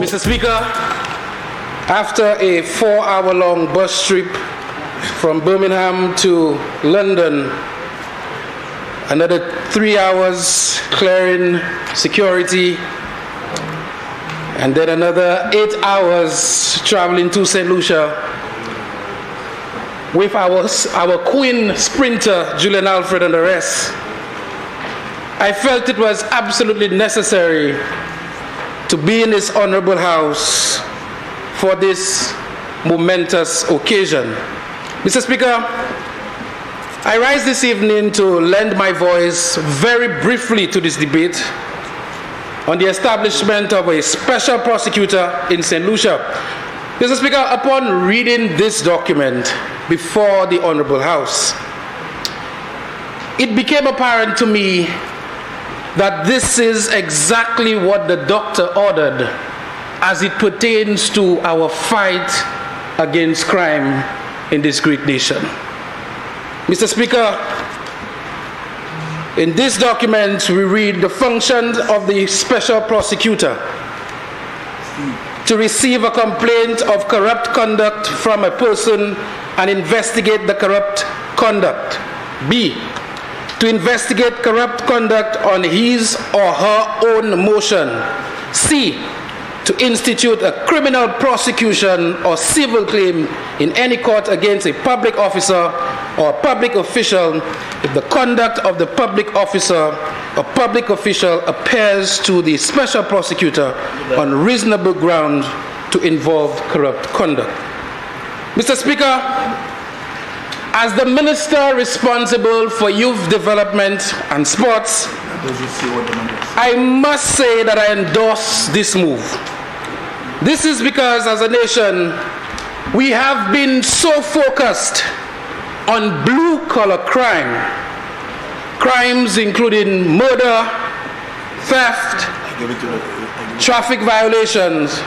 Mr. Speaker, after a 4-hour-long bus trip from Birmingham to London, another 3 hours clearing security, and then another 8 hours traveling to St. Lucia with our queen sprinter, Julian Alfred, and the rest, I felt it was absolutely necessary to be in this honorable house for this momentous occasion. Mr. Speaker, I rise this evening to lend my voice very briefly to this debate on the establishment of a special prosecutor in St. Lucia. Mr. Speaker, upon reading this document before the honorable house, it became apparent to me that this is exactly what the doctor ordered as it pertains to our fight against crime in this great nation. Mr. Speaker, in this document we read the functions of the special prosecutor: to receive a complaint of corrupt conduct from a person and investigate the corrupt conduct. B, to investigate corrupt conduct on his or her own motion. C, to institute a criminal prosecution or civil claim in any court against a public officer or public official if the conduct of the public officer or public official appears to the special prosecutor on reasonable ground to involve corrupt conduct. Mr. Speaker, as the minister responsible for youth development and sports, I must say that I endorse this move. This is because as a nation, we have been so focused on blue-collar crime, crimes including murder, theft, traffic violations,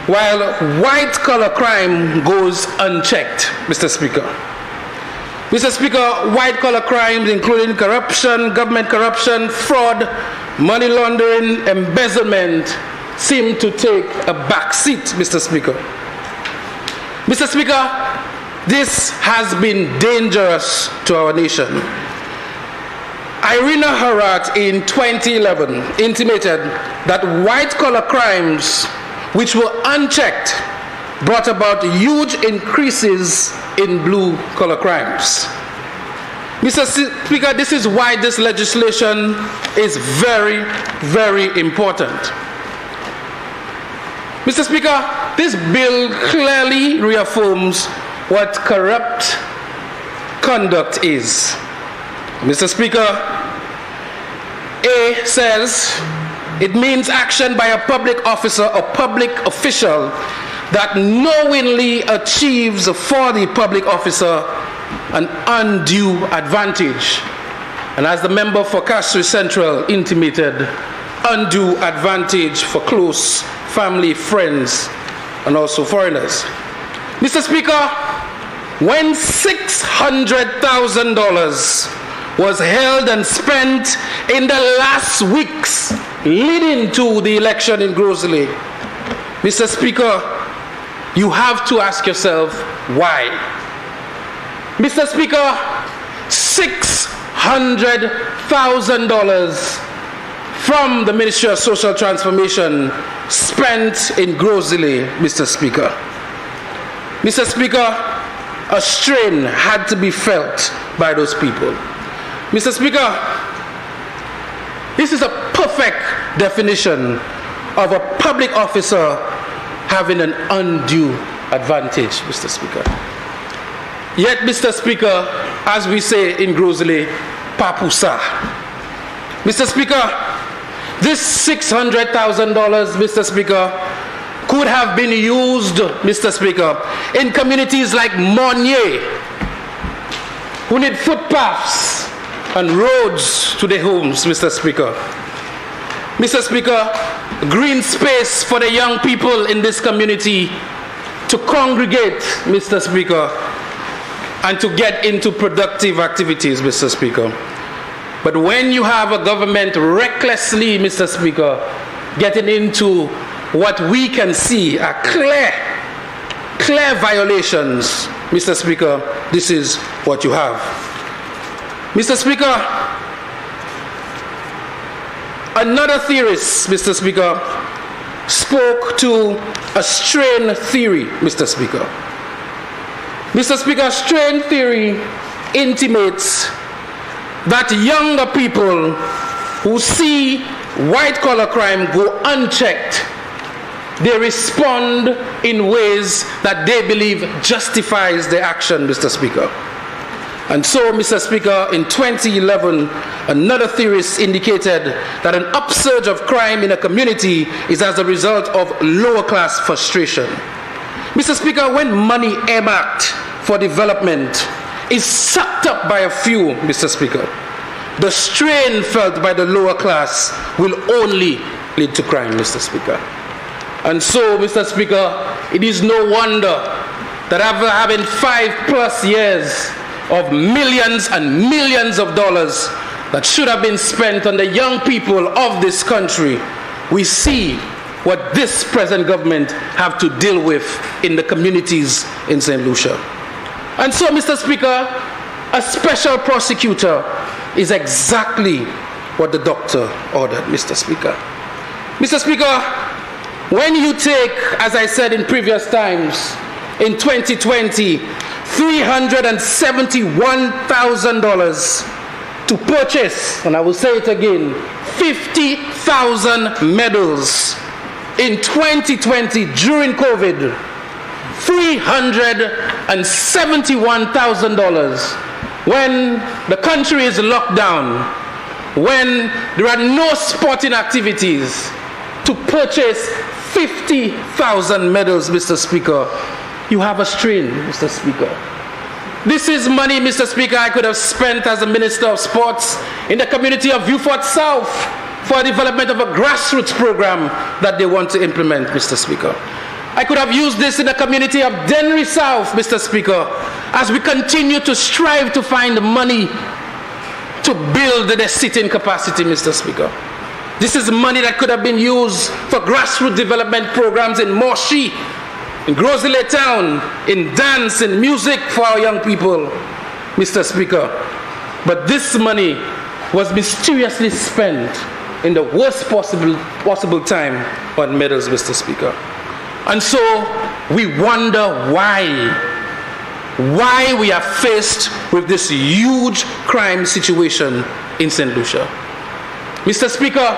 while white-collar crime goes unchecked, Mr. Speaker. Mr. Speaker, white-collar crimes including corruption, government corruption, fraud, money laundering, embezzlement seem to take a back seat, Mr. Speaker. Mr. Speaker, this has been dangerous to our nation. Irina Harat in 2011 intimated that white-collar crimes, which were unchecked, brought about huge increases in blue-collar crimes. Mr. Speaker, this is why this legislation is very, very important. Mr. Speaker, this bill clearly reaffirms what corrupt conduct is. Mr. Speaker, A says it means action by a public officer or public official that knowingly achieves for the public officer an undue advantage. And as the member for Casimir Central intimated, undue advantage for close family, friends, and also foreigners. Mr. Speaker, when $600,000 was held and spent in the last weeks leading to the election in Grosley, Mr. Speaker, you have to ask yourself why. Mr. Speaker, $600,000 from the Ministry of Social Transformation spent in Grosley, Mr. Speaker. Mr. Speaker, a strain had to be felt by those people. Mr. Speaker, this is a perfect definition of a public officer having an undue advantage, Mr. Speaker. Yet, Mr. Speaker, as we say in Grosley, papusa. Mr. Speaker, this $600,000, Mr. Speaker, could have been used, Mr. Speaker, in communities like Monnier, who need footpaths and roads to their homes, Mr. Speaker. Mr. Speaker, green space for the young people in this community to congregate, Mr. Speaker, and to get into productive activities, Mr. Speaker. But when you have a government recklessly, Mr. Speaker, getting into what we can see are clear violations, Mr. Speaker, this is what you have. Mr. Speaker, another theorist, Mr. Speaker, spoke to a strain theory, Mr. Speaker. Mr. Speaker, strain theory intimates that younger people who see white-collar crime go unchecked, they respond in ways that they believe justifies their action, Mr. Speaker. And so, Mr. Speaker, in 2011, another theorist indicated that an upsurge of crime in a community is as a result of lower-class frustration. Mr. Speaker, when money earmarked for development is sucked up by a few, Mr. Speaker, the strain felt by the lower class will only lead to crime, Mr. Speaker. And so, Mr. Speaker, it is no wonder that after having 5+ years of millions and millions of dollars that should have been spent on the young people of this country, we see what this present government have to deal with in the communities in St. Lucia. And so, Mr. Speaker, a special prosecutor is exactly what the doctor ordered, Mr. Speaker. Mr. Speaker, when you take, as I said in previous times, in 2020, $371,000 to purchase, and I will say it again, 50,000 medals in 2020 during COVID, $371,000 when the country is locked down, when there are no sporting activities, to purchase 50,000 medals, Mr. Speaker, you have a strain, Mr. Speaker. This is money, Mr. Speaker, I could have spent as a Minister of Sports in the community of Beaufort South for the development of a grassroots program that they want to implement, Mr. Speaker. I could have used this in the community of Dennery South, Mr. Speaker, as we continue to strive to find money to build the sitting capacity, Mr. Speaker. This is money that could have been used for grassroots development programs in Moshi, in Grosley Town, in dance and music for our young people, Mr. Speaker. But this money was mysteriously spent in the worst possible time on medals, Mr. Speaker. And so we wonder why we are faced with this huge crime situation in St. Lucia. Mr. Speaker,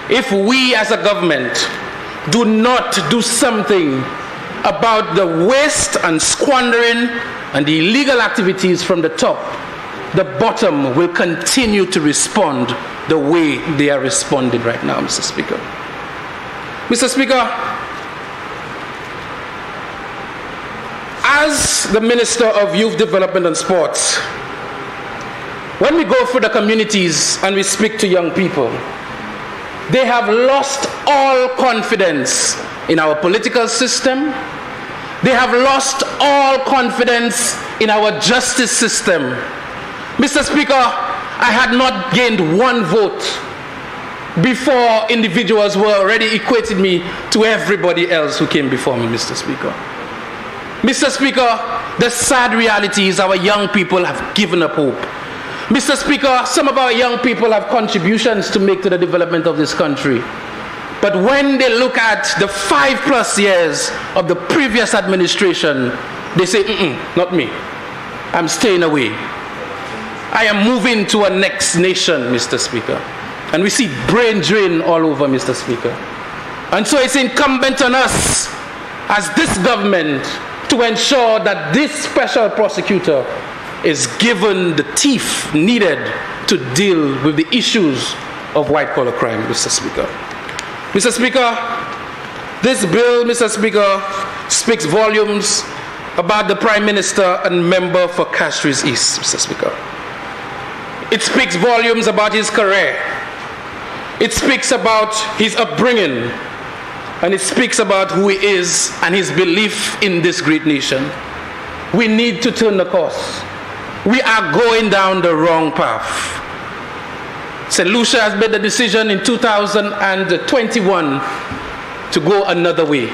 if we as a government do not do something about the waste and squandering and the illegal activities from the top, the bottom will continue to respond the way they are responding right now, Mr. Speaker. Mr. Speaker, as the Minister of Youth Development and Sports, when we go through the communities and we speak to young people, they have lost all confidence in our political system. They have lost all confidence in our justice system. Mr. Speaker, I had not gained one vote before individuals were already equating me to everybody else who came before me, Mr. Speaker. Mr. Speaker, the sad reality is our young people have given up hope. Mr. Speaker, some of our young people have contributions to make to the development of this country. But when they look at the 5+ years of the previous administration, they say, not me. I'm staying away. I am moving to a next nation, Mr. Speaker. And we see brain drain all over, Mr. Speaker. And so it's incumbent on us as this government to ensure that this special prosecutor is given the teeth needed to deal with the issues of white-collar crime, Mr. Speaker. Mr. Speaker, this bill, Mr. Speaker, speaks volumes about the Prime Minister and member for Castries East, Mr. Speaker. It speaks volumes about his career. It speaks about his upbringing. And it speaks about who he is and his belief in this great nation. We need to turn the course. We are going down the wrong path. St. Lucia has made the decision in 2021 to go another way.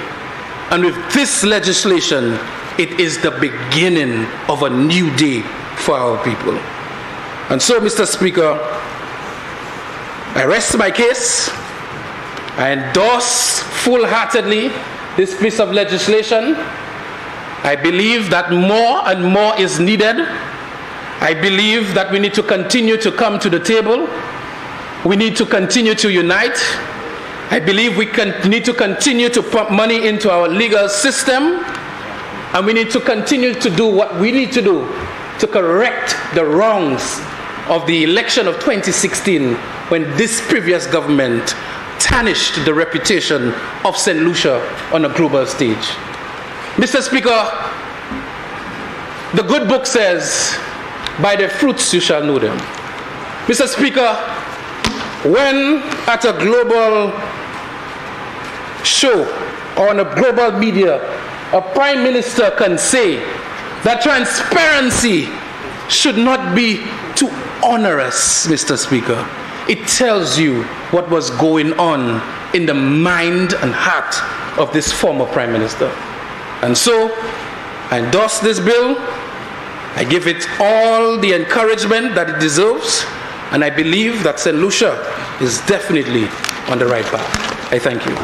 And with this legislation, it is the beginning of a new day for our people. And so, Mr. Speaker, I rest my case. I endorse full-heartedly this piece of legislation. I believe that more and more is needed. I believe that we need to continue to come to the table. We need to continue to unite. I believe we need to continue to pump money into our legal system. And we need to continue to do what we need to do to correct the wrongs of the election of 2016, when this previous government tarnished the reputation of St. Lucia on a global stage. Mr. Speaker, the good book says, by their fruits you shall know them. Mr. Speaker, when at a global show or on a global media, a prime minister can say that transparency should not be too onerous, Mr. Speaker, it tells you what was going on in the mind and heart of this former prime minister. And so, I endorse this bill. I give it all the encouragement that it deserves, and I believe that St. Lucia is definitely on the right path. I thank you.